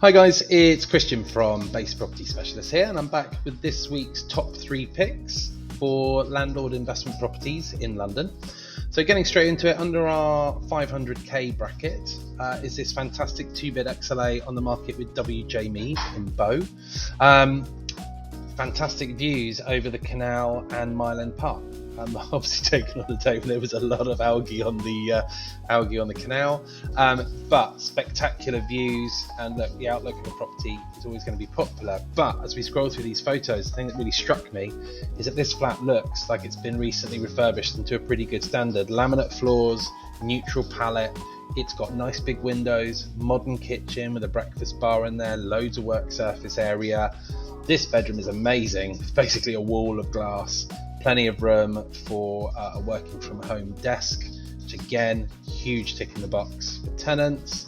Hi guys, it's Kristjan from Base Property Specialist here, and I'm back with this week's top 3 picks for landlord investment properties in London. So getting straight into it, under our 500k bracket is this fantastic 2-bed XLA on the market with WJ Mead in Bow. Fantastic views over the Canal and Mile End Park. Obviously taken on the table, there was a lot of algae on the canal, but spectacular views, and look, the outlook of the property is always going to be popular. But as we scroll through these photos, the thing that really struck me is that this flat looks like it's been recently refurbished into a pretty good standard. Laminate floors, neutral palette, it's got nice big windows, modern kitchen with a breakfast bar in there, loads of work surface area. This bedroom is amazing, it's basically a wall of glass. Plenty of room for a working from home desk, which again, huge tick in the box for tenants.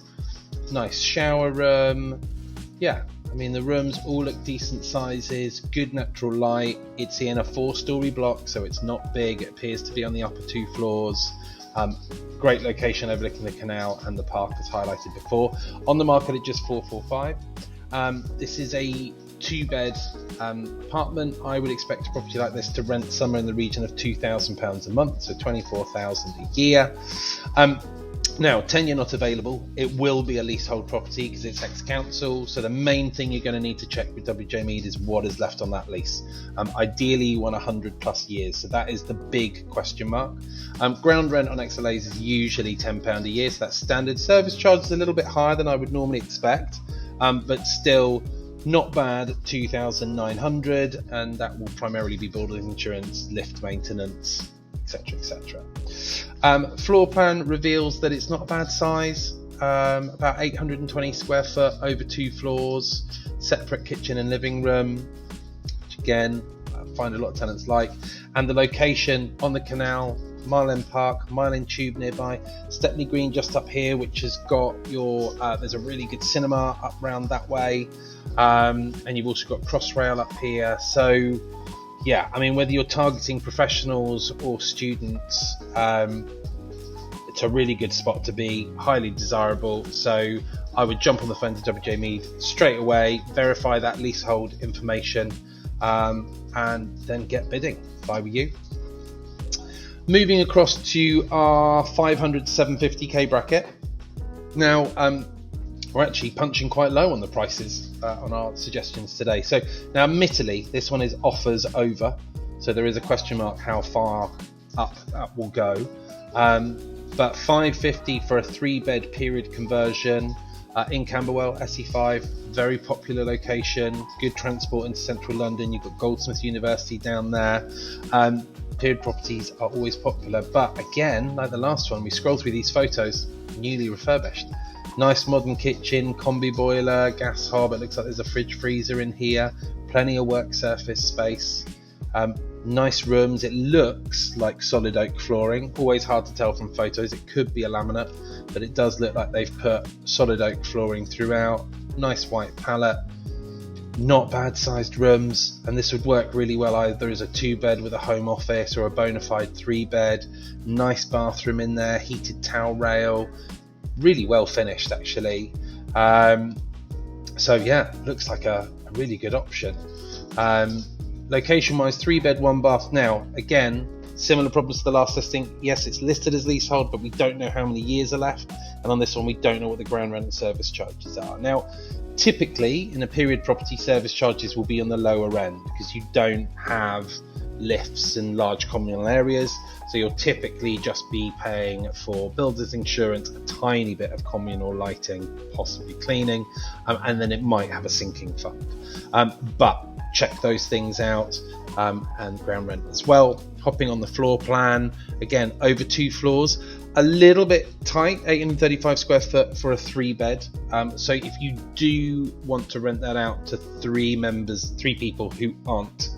Nice shower room. Yeah, I mean the rooms all look decent sizes, good natural light. It's in a 4-story block, so it's not big. It appears to be on the upper 2 floors. Great location overlooking the canal and the park, as highlighted before. On the market at just 445. This is a 2-bed apartment. I would expect a property like this to rent somewhere in the region of £2,000 a month, so £24,000 a year. Now, tenure not available. It will be a leasehold property because it's ex-council, so the main thing you're going to need to check with WJ Mead is what is left on that lease. Ideally you want 100 plus years, so that is the big question mark. Ground rent on XLAs is usually £10 a year, so that's standard. Service charge is a little bit higher than I would normally expect, but still not bad at 2,900, and that will primarily be building insurance, lift maintenance, etc, etc. Floor plan reveals that it's not a bad size, about 820 square foot over 2 floors, separate kitchen and living room, which again I find a lot of tenants like, and the location on the canal, Mile End Park, Mile End Tube nearby, Stepney Green just up here, which has got your there's a really good cinema up round that way, and you've also got Crossrail up here. So yeah, I mean, whether you're targeting professionals or students, it's a really good spot to be, highly desirable. So I would jump on the phone to WJ Mead straight away, verify that leasehold information, and then get bidding if I were you. Moving across to our 500 to 750k bracket. Now, we're actually punching quite low on the prices on our suggestions today. So now, admittedly, this one is offers over, so there is a question mark how far up that will go. But 550 for a 3-bed period conversion in Camberwell, SE5, very popular location, good transport into central London. You've got Goldsmiths University down there. Period properties are always popular, but again, like the last one, we scroll through these photos, newly refurbished. Nice modern kitchen, combi boiler, gas hob. It looks like there's a fridge freezer in here, plenty of work surface space, nice rooms. It looks like solid oak flooring, always hard to tell from photos. It could be a laminate, but it does look like they've put solid oak flooring throughout. Nice white palette. Not bad sized rooms, and this would work really well either as a 2-bed with a home office or a bona fide 3-bed. Nice bathroom in there, heated towel rail, really well finished actually. So yeah, looks like a really good option. Location wise, 3-bed 1-bath. Now again, similar problems to the last listing. Yes, it's listed as leasehold, but we don't know how many years are left, and on this one we don't know what the ground rent and service charges are. Now typically in a period property, service charges will be on the lower end because you don't have lifts and large communal areas, so you'll typically just be paying for builder's insurance, a tiny bit of communal lighting, possibly cleaning, and then it might have a sinking fund, but check those things out, and ground rent as well. Hopping on the floor plan, again over 2 floors, a little bit tight, 835 square foot for a 3-bed. So if you do want to rent that out to 3 people who aren't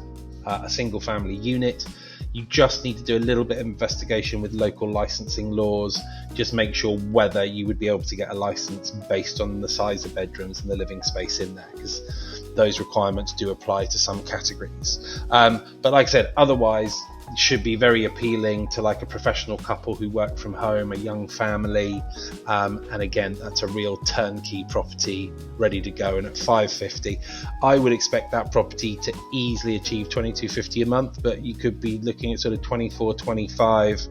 a single family unit, you just need to do a little bit of investigation with local licensing laws. Just make sure whether you would be able to get a license based on the size of bedrooms and the living space in there, because those requirements do apply to some categories. But like I said, otherwise should be very appealing to like a professional couple who work from home, a young family, and again, that's a real turnkey property ready to go. And at 550, I would expect that property to easily achieve 2250 a month, but you could be looking at sort of 24, 25.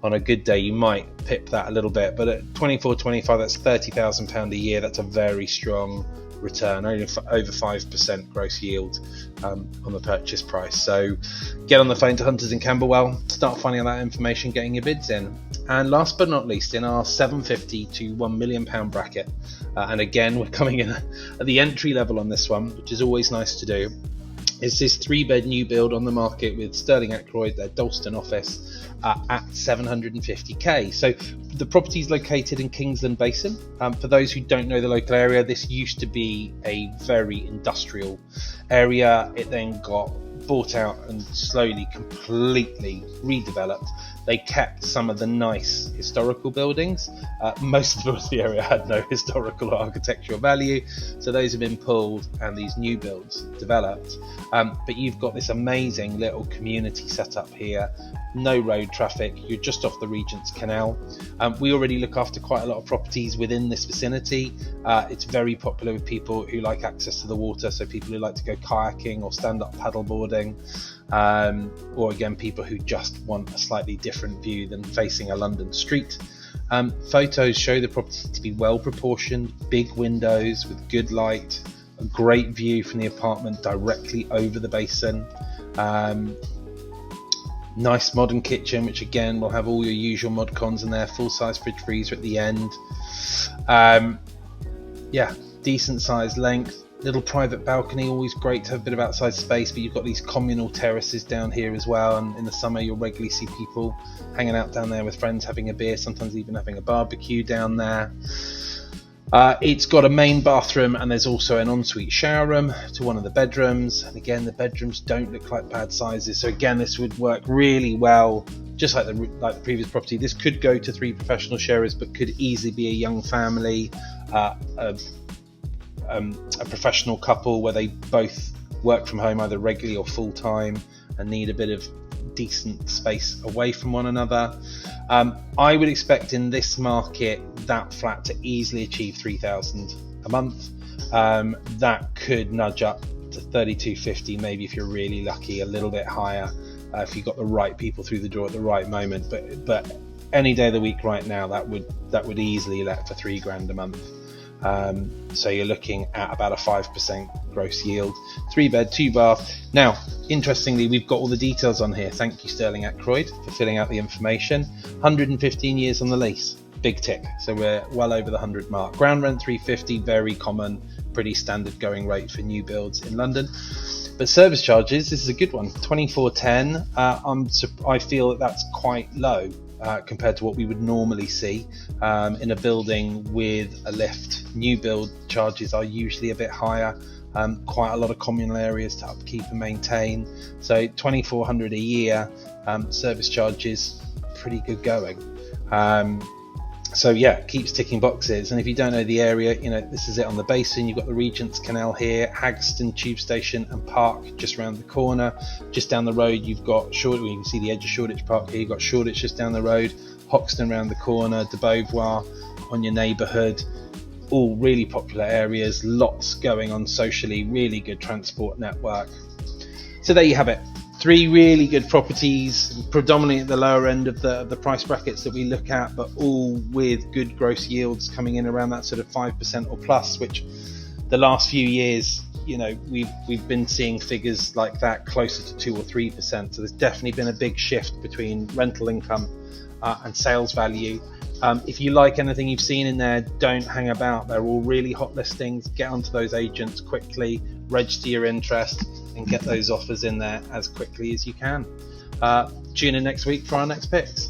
On a good day, you might pip that a little bit, but at 24, 25, that's £30,000 a year. That's a very strong return, only over 5% gross yield on the purchase price. So get on the phone to Hunters in Camberwell, start finding out that information, getting your bids in. And last but not least, in our 750 to £1 million bracket, and again, we're coming in at the entry level on this one, which is always nice to do, is this 3-bed new build on the market with Sterling Ackroyd, their Dalston office, at 750k. So the property is located in Kingsland Basin. For those who don't know the local area, this used to be a very industrial area. It then got bought out and slowly completely redeveloped. They kept some of the nice historical buildings. Most of the area had no historical or architectural value, so those have been pulled and these new builds developed. But you've got this amazing little community set up here, no road traffic, you're just off the Regent's Canal. We already look after quite a lot of properties within this vicinity. It's very popular with people who like access to the water, so people who like to go kayaking or stand-up paddleboarding, or again, people who just want a slightly different view than facing a London street. Photos show the property to be well proportioned, big windows with good light, a great view from the apartment directly over the basin. Nice modern kitchen, which again will have all your usual mod cons in there, full-size fridge freezer at the end. Yeah, decent size length, little private balcony, always great to have a bit of outside space, but you've got these communal terraces down here as well, and in the summer you'll regularly see people hanging out down there with friends, having a beer, sometimes even having a barbecue down there. It's got a main bathroom, and there's also an ensuite shower room to one of the bedrooms, and again, the bedrooms don't look like bad sizes, so again, this would work really well. Just like the previous property, this could go to 3 professional sharers, but could easily be a young family, a professional couple where they both work from home either regularly or full-time and need a bit of decent space away from one another. I would expect in this market that flat to easily achieve 3,000 a month. That could nudge up to 3,250, maybe if you're really lucky, a little bit higher if you've got the right people through the door at the right moment. But any day of the week right now, that would easily let for £3,000 a month. So you're looking at about a 5% gross yield, 3-bed, 2-bath. Now, interestingly, we've got all the details on here. Thank you, Sterling Ackroyd, for filling out the information. 115 years on the lease, big tick. So we're well over the 100 mark. Ground rent 350, very common, pretty standard going rate for new builds in London. But service charges, this is a good one, 2410. I feel that that's quite low. Compared to what we would normally see in a building with a lift. New build charges are usually a bit higher, quite a lot of communal areas to upkeep and maintain, so 2,400 a year, service charges, pretty good going. So yeah, keeps ticking boxes. And if you don't know the area, this is it on the basin. You've got the Regent's Canal here, Haggerston tube station and park just around the corner. Just down the road you've got Shoreditch, you can see the edge of Shoreditch Park here. You've got Shoreditch just down the road, Hoxton around the corner, de Beauvoir on your neighbourhood. All really popular areas, lots going on socially, really good transport network. So there you have it. 3 really good properties, predominantly at the lower end of the price brackets that we look at, but all with good gross yields coming in around that sort of 5% or plus, which the last few years, we've been seeing figures like that closer to 2 or 3%. So there's definitely been a big shift between rental income and sales value. If you like anything you've seen in there, don't hang about. They're all really hot listings. Get onto those agents quickly, register your interest, and get those offers in there as quickly as you can. Tune in next week for our next picks.